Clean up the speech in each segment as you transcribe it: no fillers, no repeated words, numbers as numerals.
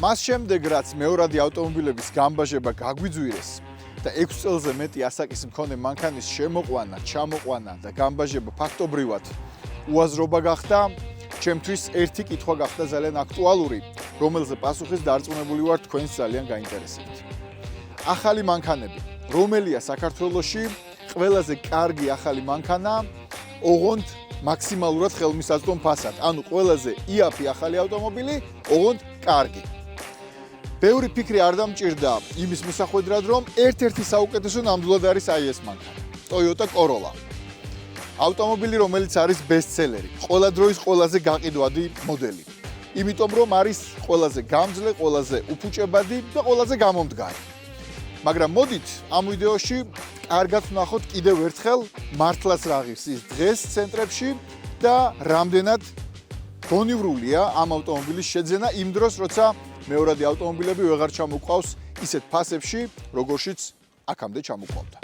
მას შემდეგ, რაც მეორადი ავტომობილების გამბაჟება გაგვიძვირეს და 6 წელზე მეტი ასაკის მქონე მანქანის შემოყვანა, ჩამოყვანა და გამბაჟება ფაქტობრივად უაზრობა გახდა, ჩემთვის ერთი კითხვა გახდა ძალიან აქტუალური, რომელზე პასუხის დარწმუნებული ვარ თქვენს ძალიან გაინტერესებთ. ახალი მანქანები, რომელია საქართველოში ყველაზე კარგი ახალი მანქანა, ოღონდ მაქსიმალურად ხელმისაწვდომ ფასად, ანუ ყველაზე იაფი ახალი ავტომობილი, ოღონდ კარგი. ბევრი ფიქრი არ დამჭირდა იმის მოსახვედრად, რომ ერთ-ერთი საუკეთესო ნამდვილად არის აი ეს მანქანა, Toyota Corolla. ავტომობილი, რომელიც არის ბესტსელერი, ყველა დროის ყველაზე გაყიდვადი მოდელი. იმიტომ რომ არის ყველაზე გამძლე, ყველაზე უფუჭებადი და ყველაზე გამომდგარი. მაგრამ მოდით ამ ვიდეოში კარგად ვნახოთ კიდევ ერთხელ მართლაც რა ღირს ის დღეს ცენტრებში და რამდენად გონივრულია ამ ავტომობილის შეძენა იმ დროს, როცა მეორადი ავტომობილები ვეღარ ჩამოყვავს ისეთ ფასებში, როგორშიც აქამდე ჩამოყვავდა.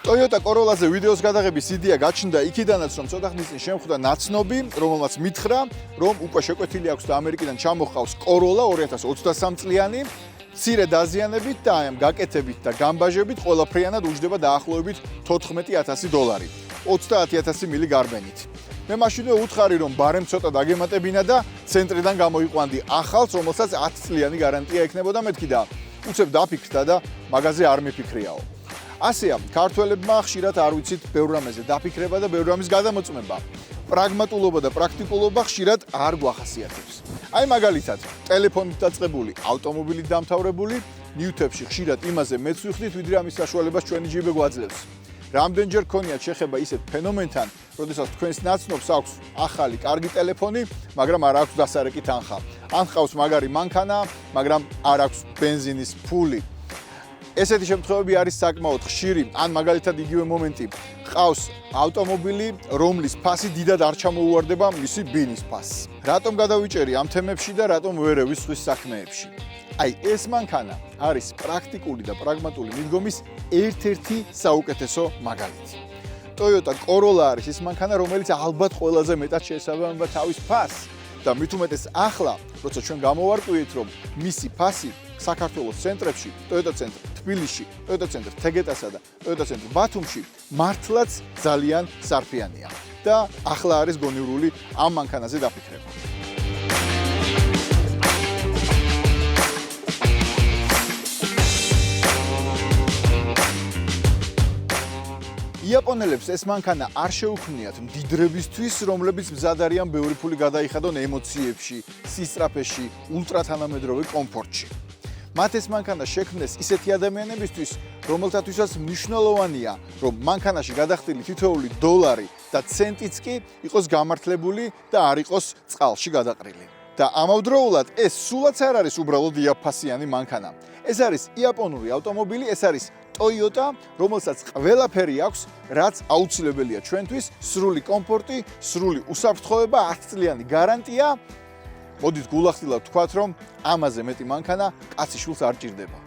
Toyota Corolla-ზე ვიდეოს გადაღების იდეა გაჩნდა იქიდანაც, რომ ცოტა ხნის წინ შემხვდა ნაცნობი, რომელმაც მითხრა, რომ უკვე შეკვეთილი აქვს და ამერიკიდან ჩამოჰყავს Corolla 2023 წლიანი, მცირე დაზიანებით და ამ გაკეთებით და გამბაჟებით ყველაფრიანად უჯდება დაახლოებით $14,000, 30,000 მილი გარბენით. მე მაშინვე უთხარი, რომ ბარემ ცოტა დაგემატებინა და ცენტრიდან გამოიყვანდი ახალს, რომელსაც 10 წლიანი გარანტია ექნებოდა მეთქი და უცებ დაფიქრდა და მაგაზე არ მიფიქრიაო. ასეა, ქართველებმა ხშირად არ ვიცით ბევრ რამეზე დაფიქრება და ბევრ რამის გადამოწმება. პრაგმატულობა და პრაქტიკულობა ხშირად არ გვახასიათებს. აი მაგალითად, ტელეფონით დაწყებული ავტომობილით დამთავრებული ნიუთებში ხშირად იმაზე მეც ვიხდით, ვიდრე ამის საშუალებას ჩვენი ჯიბე გვაძლევს. რამდენჯერ გქონიათ შეხება ისეთ ფენომენთან, როდესაც თქვენს ნაცნობს აქვს ახალი, კარგი ტელეფონი, მაგრამ არ აქვს დასარეკი თანხა. ან ჰყავს მაგარი მანქანა, მაგრამ არ აქვს ბენზინის ფული. ესეთი შემთხვევები არის საკმაოდ ხშირი, ან მაგალითად იგივე მომენტი ყავს ავტომობილი, რომლის ფასი დიდად არ ჩამოუვარდება მისი ბინის ფასს. რატომ გადავიჭერი ამ თემებში და რატომ ვერ ევისხვის საქმეებში? აი, ეს მანქანა არის პრაქტიკული და პრაგმატული მიდგომის ერთ-ერთი საუკეთესო მაგალითი. Toyota Corolla არის ის მანქანა, რომელიც ალბათ ყველაზე მეტად შეესაბამება თავის ფასს და მით უმეტეს ახლა, როცა ჩვენ გამოვარკვიეთ, რომ მისი ფასი საქართველოს ცენტრებში, Toyota ცენტრი თბილისში, Toyota ცენტრი თეგეტასა და Toyota ცენტრი ბათუმში მართლაც ძალიან სარფიანია და ახლა არის გონივრული ამ მანქანაზე დაფიქრება. იაპონელებს ეს მანქანა არ შეუქმნიათ მდიდრებისთვის, რომლებიც მზად არიან ბევრი ფული გადაიხადონ ემოციებში, სისწრაფეში, ულტრათანამედროვე კომფორტში. მათ ეს მანქანა შექმნეს ისეთი ადამიანებისთვის, რომელთათვისაც მნიშვნელოვანია, რომ მანქანაში გადახდილი თითოეული $1 და ცენტიც კი იყოს გამართლებული და არ იყოს წყალში გადაყრილი. და ამავდროულად ეს სულაც არ არის უბრალოდ იაფფასიანი მანქანა. ეს არის იაპონური ავტომობილი, ეს არის Toyota, რომელსაც ყველაფერი აქვს, რაც აუცილებელია ჩვენთვის, სრული კომფორტი, სრული უსაფრთხოება, 10 წლიანი გარანტია. მოდით გულახდილად ვთქვათ, რომ ამაზე მეტი მანქანა კაცი შვილს არ ჭირდება.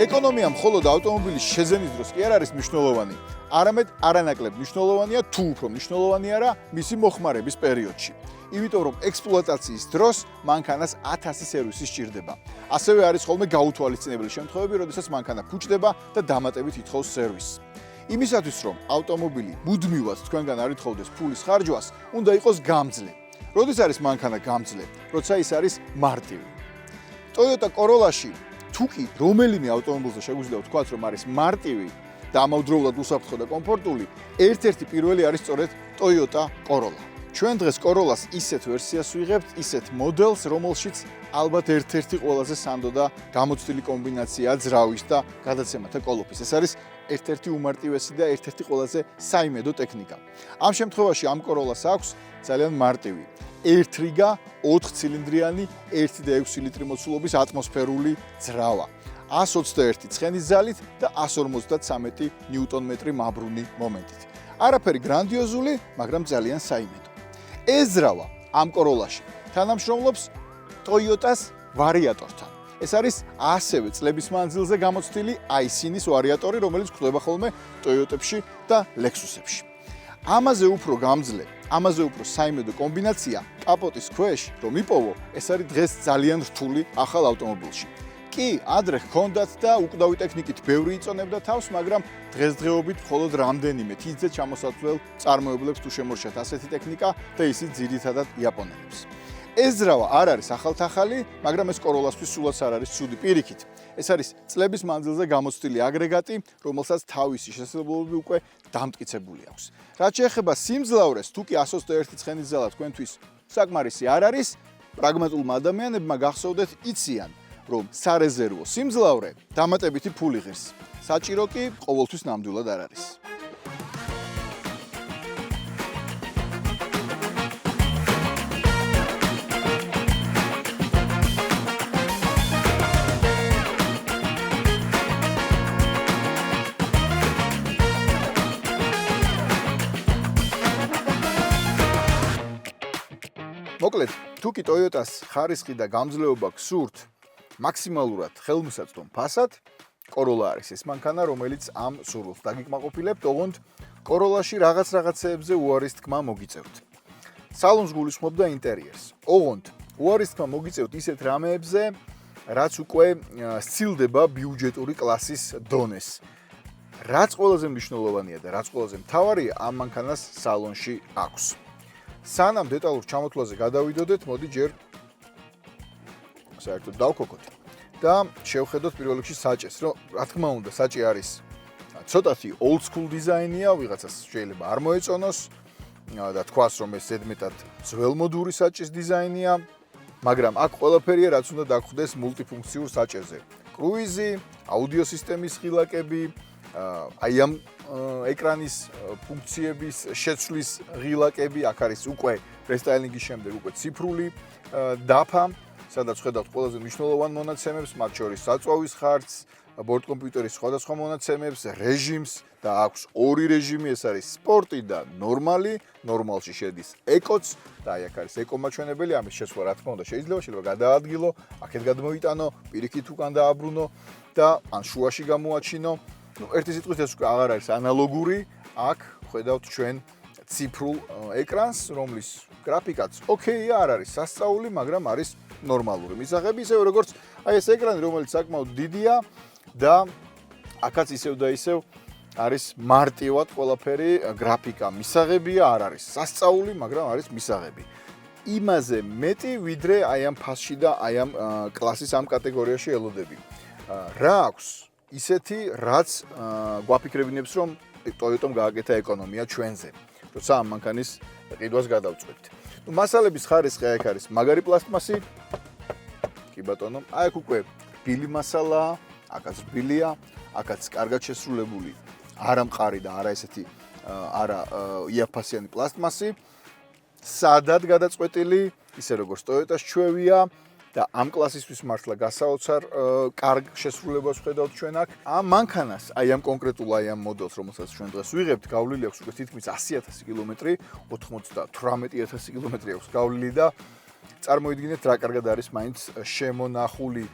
ეკონომია მხოლოდ ავტომობილის შეძენის დროს კი არ არის მნიშვნელოვანი, არამედ არანაკლებ მნიშვნელოვანია თუ უფრო მნიშვნელოვანი არა მისი მოხმარების პერიოდში. იმიტომ რომ ექსპლუატაციის დროს მანქანას 1000 სერვისი სჭირდება. ასევე არის ხოლმე გაუთვალისწინებელი შემთხვევები, როდესაც მანქანა ფუჭდება და დამატებით ითხოვს სერვისს. იმისათვის რომ ავტომობილი მუდმივად თქვენგან არ ითხოვდეს ფულის ხარჯვას, უნდა იყოს გამძლე. როდის არის მანქანა გამძლე? როცა ის არის მარტივი. Toyota Corolla-ში თუკი რომელიმე ავტომობილზე შეგვიძლია ვთქვათ, რომ არის მარტივი და ამავდროულად უსაფრთხო და კომფორტული, ერთ-ერთი პირველი არის სწორედ Toyota Corolla. ჩვენ დღეს Corolla-ს ისეთ ვერსიას ვიღებთ, ისეთ მოდელს, რომელშიც ალბათ ერთ-ერთი ყველაზე სანდო და გამოცდილი კომბინაციაა ძრავის და გადაცემათა კოლოფის. ეს არის ერთ-ერთი უმარტივესი და ერთ-ერთი ყველაზე საიმედო ტექნიკა. ამ შემთხვევაში ამ Corolla-ს აქვს ძალიან მარტივი, ერთ რიგა 4 ცილინდრიანი 1.6 ლიტრი მოცულობის ატმოსფერული ძრავა. 121 ცხენის ძალით და 153 ნიუტონ-მეტრი მაბრუნი მომენტით. არაფერი გრანდიოზული, მაგრამ ძალიან საიმედო. ეზრავა ამ კოროლაში თანამშრომლობს Toyota-ს ვარიატორთან. ეს არის ასევე წლების მანძილზე გამოცდილი i-Sin-ის ვარიატორი, რომელიც გვხვდება ხოლმე Toyota-ებში და Lexus-ებში. ამაზე უფრო გამძლე, ამაზე უფრო საიმედო კომბინაცია კაპოტის ქვეშ რომ იპოვო, ეს არის დღეს ძალიან რთული ახალ ავტომობილში. კი, ადრე ჰქონდათ და უკვდავი ტექნიკით ბევრი იწონებდა თავს, მაგრამ დღესდღეობით მხოლოდ რამდენიმე თითზე ჩამოსაცვლელ წარმოებლებს თუ შემორჩათ ასეთი ტექნიკა და ისიც ძირითადად იაპონელებს. ეზრავა არ არის ახალთახალი, მაგრამ ეს კოროლასთვის სულაც არ არის ცუდი პირიქით. ეს არის წლების მანძილზე გამოცდილი აგრეგატი, რომელსაც თავისი შესაძლებლობები უკვე დამტკიცებული აქვს. რაც შეეხება სიმძლავრეს, თუ კი 121 ცხენის ძალა თქვენთვის საკმარისი არ არის, პრაგმატულმა ადამიანებმა გახსოვდეთ იციან, რომ სარეზერვო სიმძლავრე დამატებითი ფული ღირს. საჭირო კი ყოველთვის ნამდვილად არ არის. მოკლედ, თუ კი Toyota-ს ხარისხი და გამძლეობა გსურთ მაქსიმალურად ხელმისაწვდომ ფასად, Corolla არის ეს მანქანა, რომელიც ამ სურვილს დაგიკმაყოფილებთ, ოღონდ Corolla-ში რაღაცეებზე უარის თქმა მოგიწევთ. სალონს გულისხმობდა ინტერიერს. ოღონდ უარის თქმა მოგიწევთ ისეთ რამეებზე, რაც უკვე სცილდება ბიუჯეტური კლასის დონეს. რაც ყველაზე მნიშვნელოვანია და რაც ყველაზე მთავარია, ამ მანქანას სალონში აქვს. სანამ დეტალურ ჩამოთვლაზე გადავიდოდეთ, მოდი ჯერ საერთოდ დავქოქოთ და შევხედოთ პირველ რიგში საჭეს, რომ რა თქმა უნდა, საჭი არის ცოტათი old school დიზაინია, ვიღაცას შეიძლება არ მოეწონოს და თქვას, რომ ეს ზედმეტად ძველმოდური საჭის დიზაინია, მაგრამ აქ ყველაფერია, რაც უნდა დაგხვდეს მულტიფუნქციურ საჭეზე. კრუიზი, აუდიო სისტემის ღილაკები, აი ამ ეკრანის ფუნქციების შეცვლის ღილაკები, აქ არის უკვე რესტაილინგის შემდეგ უკვე ციფრული დაფა, სადაც ხედავთ ყველაზე მნიშვნელოვან მონაცემებს, მათ შორის საწვავის ხარჯს, ბორტკომპიუტერის სხვადასხვა მონაცემებს, რეჟიმს და აქვს ორი რეჟიმი, ეს არის სპორტი და ნორმალი, ნორმალში შედის ეკოც და აი აქ არის ეკო მაჩვენებელი, ამის შეცვლა რა თქმა უნდა შეიძლება გადაადგილო, აქეთ გადმოიტანო, პირიქით უკან დააბრუნო და ან შუაში გამოაჩინო. ერთი სიტყვით ეს უკვე აღარ არის ანალოგური, აქ ხედავთ ჩვენ ციფრულ ეკრანს, რომლის გრაფიკაც ოკეია, არ არის სასწაული, მაგრამ არის ნორმალური მისაღები, ისევ როგორც აი ეს ეკრანი, რომელიც საკმაოდ დიდია და აქაც ისევ და ისევ არის მარტივად ყველაფერი, გრაფიკა მისაღებია, არ არის სასწაული, მაგრამ არის მისაღები. იმაზე მეტი, ვიდრე აი ამ ფასში და აი ამ კლასის ამ კატეგორიაში ელოდები. რა აქვს ისეთი, რაც გვაფიქრებინებს, რომ Toyota-მ გააკეთა ეკონომია ჩვენზე, როცა ამ მანქანის ყიდვას გადავწყვეტთ. მასალების ხარისხი აქ არის მაგარი პლასტმასი. კი ბატონო, აი აქ უკვე რბილი მასალაა, აქაც რბილია, აქაც კარგად შესრულებული, არა მყარი და არა ესეთი არა იაფასიანი პლასტმასი. სადად გადაწყვეტილი, ისე როგორც Toyota-ს ჩვევია. და ამ კლასისთვის მართლა გასაოცარ კარგ შესრულებას ხედავთ ჩვენ აქ. ამ მანქანას, აი ამ კონკრეტულ აი ამ მოდელს, რომელსაც ჩვენ დღეს ვიღებთ, გავლილი აქვს უკვე თითქმის 100,000 კილომეტრი, 98,000 კილომეტრი აქვს გავლილი და წარმოიდგინეთ რა კარგად არის მაინც შემონახული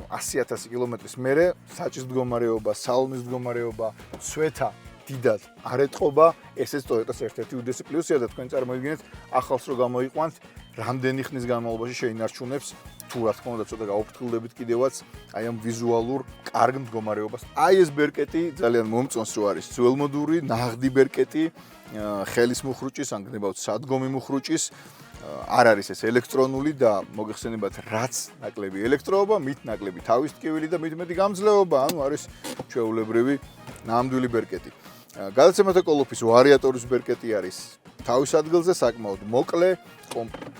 100,000 კილომეტრის მერე საჭის მდგომარეობა, სალონის მდგომარეობა, სვეთა დიდად არ ეტყობა, ესეც Toyota-ს ერთ-ერთი უდიდესი პლუსია და თქვენ წარმოიდგინეთ ახალს რო გამოიყვანთ, რამდენი ხნის განმავლობაში შეინარჩუნებს თუ რა თქმა უნდა ცოტა გაუფრთხილდებით კიდევაც აი ამ ვიზუალურ კარგ მდგომარეობას. აი ეს ბერკეტი ძალიან მომწონს რო არის ძველმოდური, ნაღდი ბერკეტი, ხელის მუხრუჭის, ან გნებავთ სადგომი მუხრუჭის, არ არის ეს ელექტრონული და მოგეხსენებათ რაც ნაკლები ელექტროობა, მით ნაკლები თავის ტკივილი და მით მეტი გამძლეობა, ანუ არის ჩვეულებრივი ნამდვილი ბერკეტი. გადაცემათა კოლოფის ვარიატორის ბერკეტი არის თავის ადგილზე, საკმაოდ მოკლე,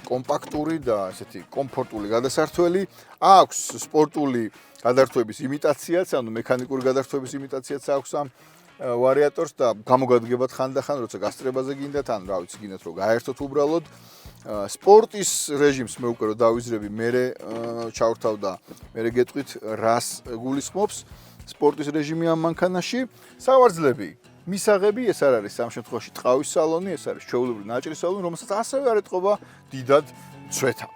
კომპაქტური და ესეთი კომფორტული გადასართველი. აქვს სპორტული გადართვების იმიტაციაც, ანუ მექანიკური გადართვების იმიტაციაც აქვს ამ ვარიატორს და გამოგადგებათ ხანდახან, როცა გასწრებაზე გინდათ, ან რა ვიცი, გინდათ რომ გაერთოთ უბრალოდ. სპორტის რეჟიმს მე უკვე რო დავიზრები, მე ჩავრთავ და მე გეტყვით რას გულისხმობს სპორტის რეჟიმი ამ მანქანაში. სავარძლები, მისაღები, ეს არ არის სამ შემთხვევაში ტყავის სალონი, ეს არის ჩვეულებრივი ნაჭრის სალონი, რომელსაც ასევე არ ეტყობა დიდად ცვეთა.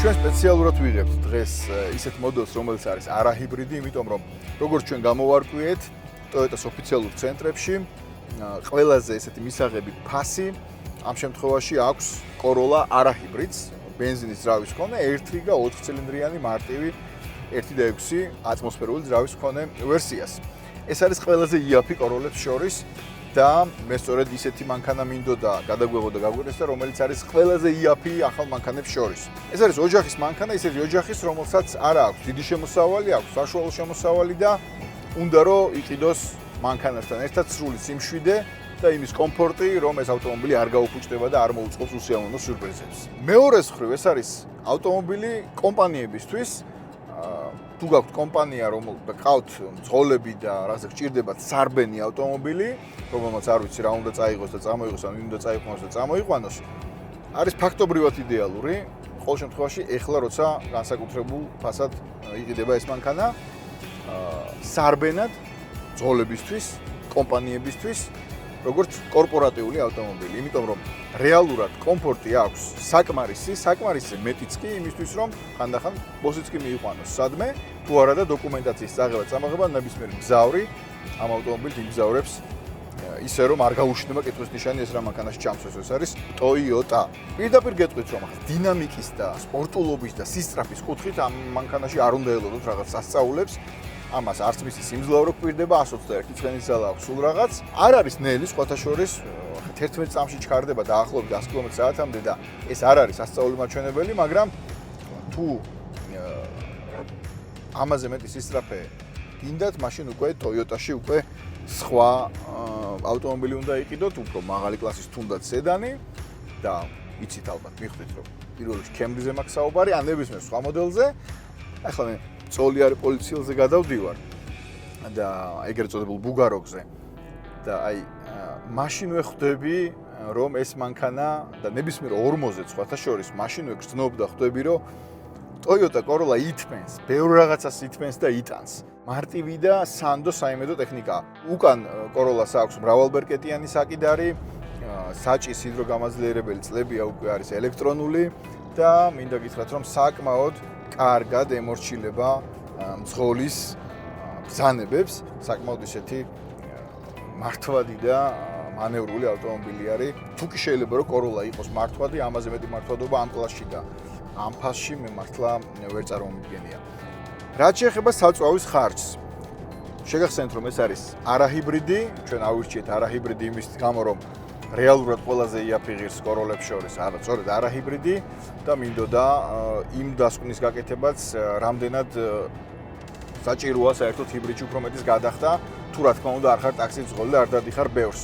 ჩვენ სპეციალურად ვიღებთ დღეს ისეთ მოდელს, რომელიც არის არაჰიბრიდი, იმიტომ რომ როგორც ჩვენ გამოვარკვიეთ Toyota-s ოფიციალურ ცენტრებში, ყველაზე ესეთი მისაღები ფასი ამ შემთხვევაში აქვს Corolla არაჰიბრიდს, ბენზინის ძრავის მქონე 1 და 4 ცილინდრიანი მარტივი 1.6 ატმოსფერული ძრავის მქონე ვერსიას. ეს არის ყველაზე იაფი Corolla-ებს შორის და მე სწორედ ისეთი მანქანა მინდოდა გადაგვეღო და გავგვიყვეს და რომელიც არის ყველაზე იაფი ახალ მანქანებს შორის. ეს არის ოჯახის მანქანა, ისეთი ოჯახის, რომელსაც არ აქვს დიდი შემოსავალი, აქვს საშუალო შემოსავალი და უნდა რომ იყიდოს მანქანასთან ერთად სრული სიმშვიდე და იმის კომფორტი, რომ ეს ავტომობილი არ გაუფუჭდება და არ მოუწყობს უსიამოვნო სიურპრიზებს. მეორეს მხრივ ეს არის ავტომობილი კომპანიებისთვის, თუ გაქვთ კომპანია, გყავთ მძღოლები და რაღაცა გჭირდებათ სარბენი ავტომობილი, რომელმაც არ ვიცი რა უნდა წაიღოს და წამოიღოს, ან ვინ უნდა წაიყვანოს და წამოიყვანოს, არის ფაქტობრივად იდეალური. ყოველ შემთხვევაში, ეხლა როცა განსაკუთრებულ ფასად იყიდება ეს მანქანა, სარბენად მძღოლებისთვის, კომპანიებისთვის, როგორც კორპორატიული ავტომობილი, იმიტომ რომ რეალურად კომფორტი აქვს საკმარისი მეტიც კი იმისთვის, რომ ხანდახან ბოსიც კი მიიყვანოს სადმე, თუ არა და დოკუმენტაციის წაღება წამოღება ნებისმიერ მგზავრი ამ ავტომობილით იმგზავრებს ისე რომ არ გაუშინება კითხვის ნიშანი ეს რა მანქანაში ჩამსვეს, ეს არის Toyota. პირდაპირ გეტყვით რომ ახლა დინამიკის და სპორტულობის და სისწრაფის კუთხით ამ მანქანაში არ უნდა ელოდოთ რაღაც სასწაულებს. ამას არც მისი სიმძლავრო გვირდება 121 ცხენის ძალა აქვს სულ რაღაც. არ არის ნელი სხვათა შორის 11 წამში ჩქარდება დაახლოებით 100 კმ/სთ-მდე და ეს არ არის სასწაული მაჩვენებელი, მაგრამ თუ ამაზე მეტი სისწრაფე გინდათ, მაშინ უკვე Toyota-ში უკვე სხვა ავტომობილი უნდა იყიდოთ, უფრო მაღალი კლასის თუნდაც სედანი და იცით ალბათ მიხვდით რომ პირველ რიგში Camry-ზე მაქვს საუბარი, ან ნებისმიერ სხვა მოდელზე. ახლა მე წოლიარი პოლიციელზე გადავდივარ და ეგრეთ წოდებულ ბუგაროგზე და აი მაშინვე ხვდები რომ ეს მანქანა და ნებისმიერ 40-ზე სხვათა შორის მაშინვე გრძნობ და ხვდები რომ Toyota Corolla ითმენს, ბევრ რაღაცას ითმენს და იტანს. მარტივი და სანდო საიმედო ტექნიკა. უკან Corolla-ს აქვს მრავალბერკეტიანი საკიდარი, საჭის ჰიდროგამაძლიერებელი წლებია უკვე არის ელექტრონული და მინდა გითხრათ რომ საკმაოდ კარგად ემორჩილება მძღოლის ბრძანებებს, საკმაოდ ისეთი მართვადი და მანევრული ავტომობილი არის. თუ კი შეიძლება რომ Corolla იყოს მართვადი, ამაზე მეტი მართვადობა ამ კლასში და ამ ფასში მე მართლა ვერ წარმომიდგენია. რაც შეეხება საწვავის ხარჯს, შეგახსენეთ რომ ეს არის არაჰიბრიდი, ჩვენ ავირჩიეთ არაჰიბრიდი იმის გამო რომ რეალურად ყველაზე იაფი ღირს Corolla-ებს შორის არის სწორედ არაჰიბრიდი და მინდოდა იმ დასკვნის გაკეთებაც რამდენად საჭიროა საერთოდ ჰიბრიდში უფრო მეტის გადახდა, თუ რა თქმა უნდა არ ხარ ტაქსი მძღოლი და არ დადიხარ ბევრს.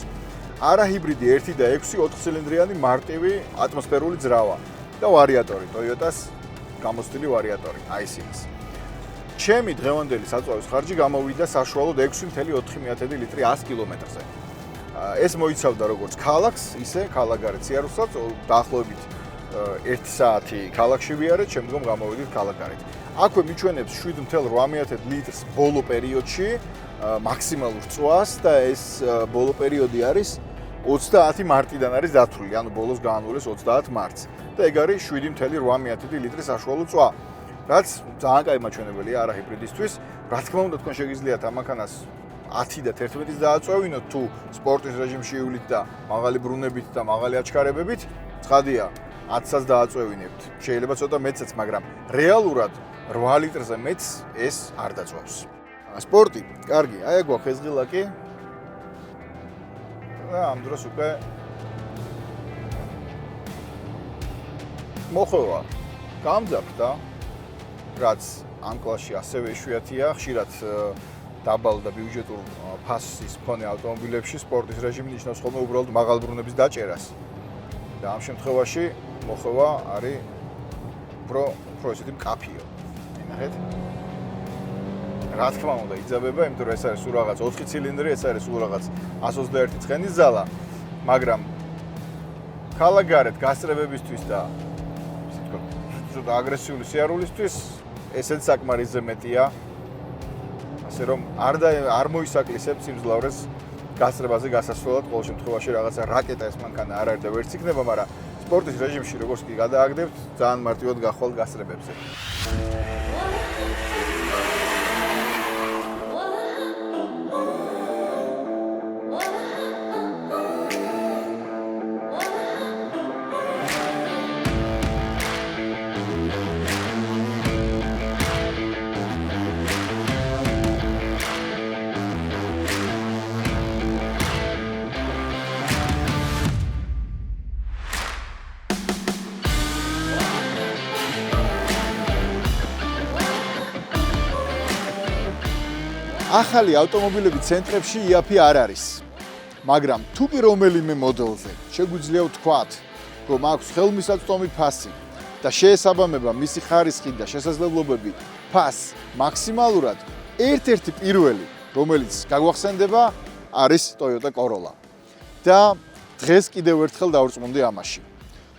არაჰიბრიდი 1 და 6 4 ცილინდრიანი მარტივი ატმოსფერული ძრავა და ვარიატორი, Toyota-s გამოცდილი ვარიატორი, აი ეს იმის. ჩემი დღევანდელი საწვავის ხარჯი გამოვიდა საშუალოდ 6.4 ლიტრი 100 კილომეტრზე. ეს მოიცავდა როგორც ქალაქს, ისე ქალაქგარეთ სიარულსაც, დაახლოებით 1 საათი ქალაქში ვიარეთ, შემდგომ გამოვიდით ქალაქგარეთ. აქვე მიჩვენებს 7.8 litrს ბოლო პერიოდში მაქსიმალურ წვას და ეს ბოლო პერიოდი არის 30 მარტიდან არის დათვლილი, ანუ ბოლოს გაანულეს 30 მარტს. და ეგ არის 7.8 ლიტრის საშუალო წვა. რაც ძალიან კაი მაჩვენებელია არაჰიბრიდისთვის. რა თქმა უნდა, თქვენ შეგიძლიათ ამ მანქანას 10 და 11-ს დააწვევინოთ, თუ სპორტის რეჟიმში ივლით და მაღალი ბრუნებით და მაღალი აჩქარებებით, ცხადია, 10-ს დააწვევინებთ. შეიძლება ცოტა მეცაც, მაგრამ რეალურად 8 litrზე მეც ეს არ დაწვევს. სპორტი, კარგი, აი ეგ გვაქვს ხეზღილაკი. და ამ დროს უკვე მოხევა გამძაფრდა, რაც ამ კლასში ასევე იშვიათია, ხშირად დაბალ და ბიუჯეტურ ფასის მქონე ავტომობილებში სპორტის რეჟიმი ნიშნავს ხოლმე უბრალოდ მაღალ ბრუნების დაჭერას. და ამ შემთხვევაში მოხევა არის უფრო ესეთი მკაფიო. ნახეთ? რა თქმა უნდა, იძაბება, იმიტომ რომ ეს არის სულ რაღაც 4 ცილინდრი, ეს არის სულ რაღაც 121 ცხენის ძალა, მაგრამ ქალაქგარეთ გასწრებებისთვის და ისე თქო, ცოტა აგრესიული სიარულისთვის ესეც საკმარისზე მეტია. ასე რომ არ მოისაკლისებ სიმძლავრეს გასწრებაზე გასასვლელად, ყოველ შემთხვევაში რაღაცა რაკეტა ეს მანქანა არ არის და ვერც იქნება, მაგრამ სპორტის რეჟიმში როგორც კი გადააგდებთ, ძალიან მარტივად გახვალ გასწრებებზე. ახალი ავტომობილები ცენტრებში იაფი არ არის. მაგრამ თუ კი რომელიმე მოდელზე შეგვიძლია ვთქვათ, რომ აქვს ხელმისაწვდომი ფასი და შეესაბამება მისი ხარისხი და შესაძლებლობები ფასს მაქსიმალურად, ერთ-ერთი პირველი, რომელიც გაგვახსენდება, არის Toyota Corolla. და დღეს კიდევ ერთხელ დავrწმუნდი ამაში.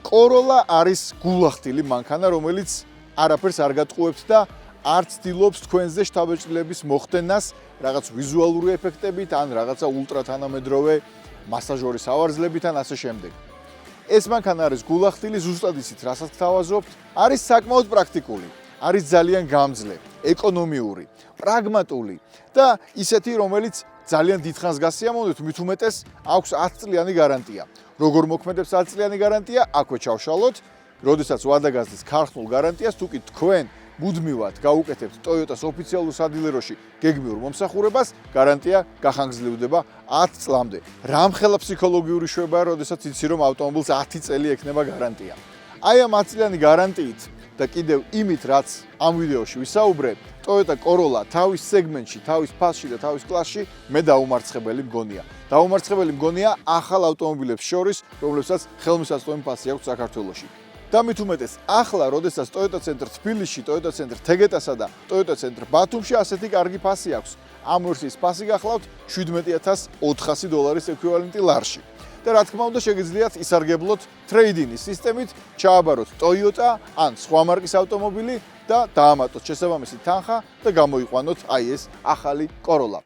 Corolla არის გულახდილი მანქანა, რომელიც არაფერს არ გატყუებთ და არ ცდილობს თქვენზე შთაბეჭდილების მოხდენას რაღაც ვიზუალური ეფექტებით ან რაღაცა ულტრა თანამედროვე მასაჟორის ავარძლებით ან ასე შემდეგ. ეს მანქანა არის გულახდილი, ზუსტად ისიც, რასაც გთავაზობთ, არის საკმაოდ პრაქტიკული, არის ძალიან გამძლე, ეკონომიური, პრაგმატული და ისეთი, რომელიც ძალიან დიდხანს გასიამოვნებთ, მით უმეტეს აქვს 10 წლიანი გარანტია. როგორ მოქმედებს 10 წლიანი გარანტია? აქვე ჩავშალოთ, როდესაც ვადა გასცეს ქარხნულ გარანტიას, თუ კი თქვენ მუდმივად გაუკეთებთ Toyota-s ოფიციალურ სადილეროში გეგმიურ მომსახურებას, გარანტია გახანგრძლივდება 10 წლამდე. რამხელა ფსიქოლოგიური შვებაა, როდესაც იცი რომ ავტომობილს 10 წელი ექნება გარანტია. აი ამ 10 წლიანი გარანტიით და კიდევ იმით, რაც ამ ვიდეოში ვისაუბრებ, Toyota Corolla თავის სეგმენტში, თავის ფასში და თავის კლასში მე დაუმარცხებელი მგონია. დაუმარცხებელი მგონია ახალ ავტომობილებს შორის, რომლებსაც ხელმისაწვდომი ფასი აქვს საქართველოში. და მით უმეტეს, ახლა, როდესაც Toyota Center თბილისში, Toyota Center თეგეტასა და Toyota Center ბათუმში ასეთი კარგი ფასი აქვს. ამ ვერსიის ფასი გახლავთ $17,400 ექვივალენტი ლარში. და რა თქმა უნდა, შეგიძლიათ ისარგებლოთ trade-in-ის სისტემით, ჩააბაროთ Toyota ან სხვა მარკის ავტომობილი და დაამატოთ შესაბამისი თანხა და გამოიყვანოთ აი ეს ახალი Corolla.